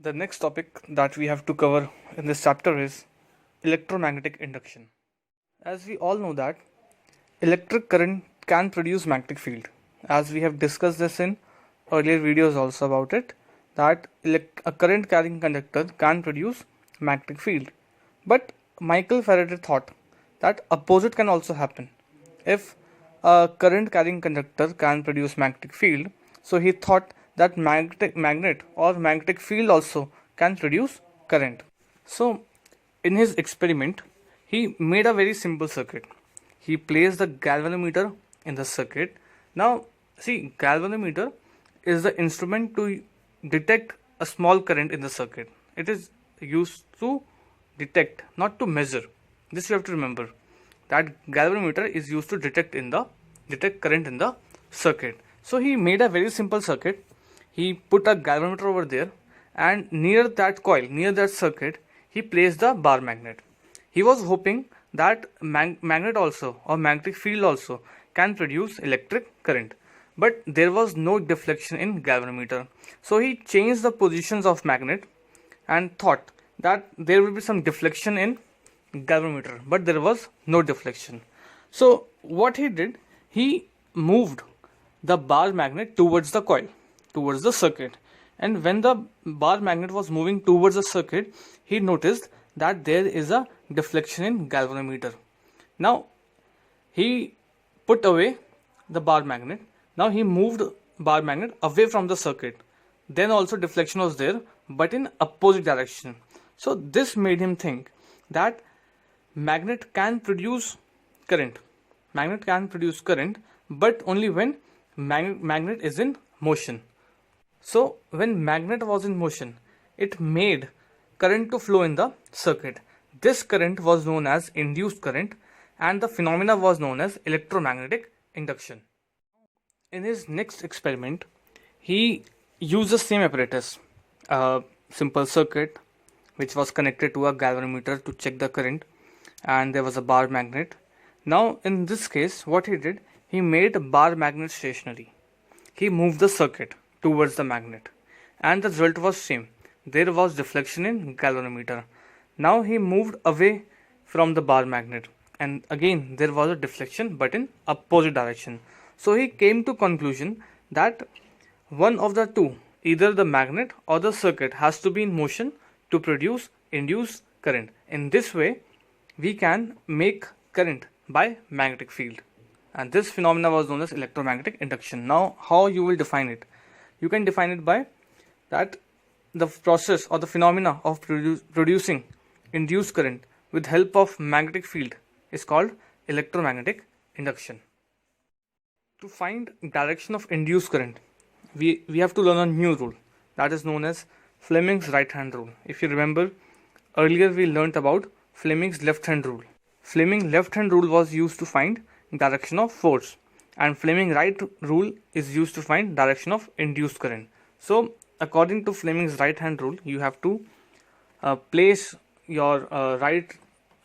The next topic that we have to cover in this chapter is electromagnetic induction. As we all know that electric current can produce magnetic field. As we have discussed this in earlier videos also about it, that a current carrying conductor can produce magnetic field. But Michael Faraday thought that opposite can also happen. If a current carrying conductor can produce magnetic field, so he thought that magnet or magnetic field also can produce current. So in his experiment, he made a very simple circuit. He placed the galvanometer in the circuit. Now see, galvanometer is the instrument to detect a small current in the circuit. It is used to detect, not to measure. This you have to remember, that galvanometer is used to detect current in the circuit. So he made a very simple circuit. He put a galvanometer over there, and near that coil, near that circuit, he placed the bar magnet. He was hoping that magnet also or magnetic field also can produce electric current, but there was no deflection in galvanometer. So he changed the positions of magnet and thought that there will be some deflection in galvanometer, but there was no deflection. So what he did, he moved the bar magnet towards the coil, towards the circuit, and when the bar magnet was moving towards the circuit, he noticed that there is a deflection in galvanometer. Now he put away the bar magnet. Now he moved bar magnet away from the circuit. Then also deflection was there, but in opposite direction. So this made him think that magnet can produce current. Magnet can produce current, but only when magnet is in motion. So when magnet was in motion, it made current to flow in the circuit. This current was known as induced current, and the phenomena was known as electromagnetic induction. In his next experiment, he used the same apparatus, a simple circuit which was connected to a galvanometer to check the current, and there was a bar magnet. Now in this case, what he did, he made a bar magnet stationary. He moved the circuit towards the magnet, and the result was same. There was deflection in galvanometer. Now he moved away from the bar magnet, and again there was a deflection, but in opposite direction. So he came to conclusion that one of the two, either the magnet or the circuit, has to be in motion to produce induced current. In this way, we can make current by magnetic field, and this phenomena was known as electromagnetic induction. Now how you will define it? You can define it by that the process or the phenomena of producing induced current with help of magnetic field is called electromagnetic induction. To find direction of induced current, we have to learn a new rule that is known as Fleming's right hand rule. If you remember, earlier we learnt about Fleming's left hand rule. Fleming's left hand rule was used to find direction of force, and Fleming's right rule is used to find direction of induced current. So according to Fleming's right hand rule, you have to place your right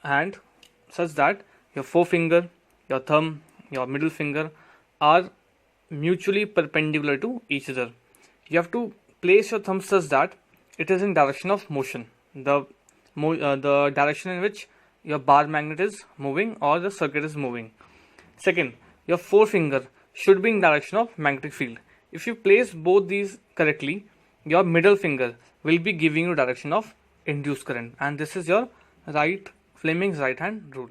hand such that your forefinger, your thumb, your middle finger are mutually perpendicular to each other. You have to place your thumb such that it is in direction of motion, the direction in which your bar magnet is moving or the circuit is moving. Second, your forefinger should be in direction of magnetic field. If you place both these correctly, your middle finger will be giving you direction of induced current, and this is your Fleming's right hand rule.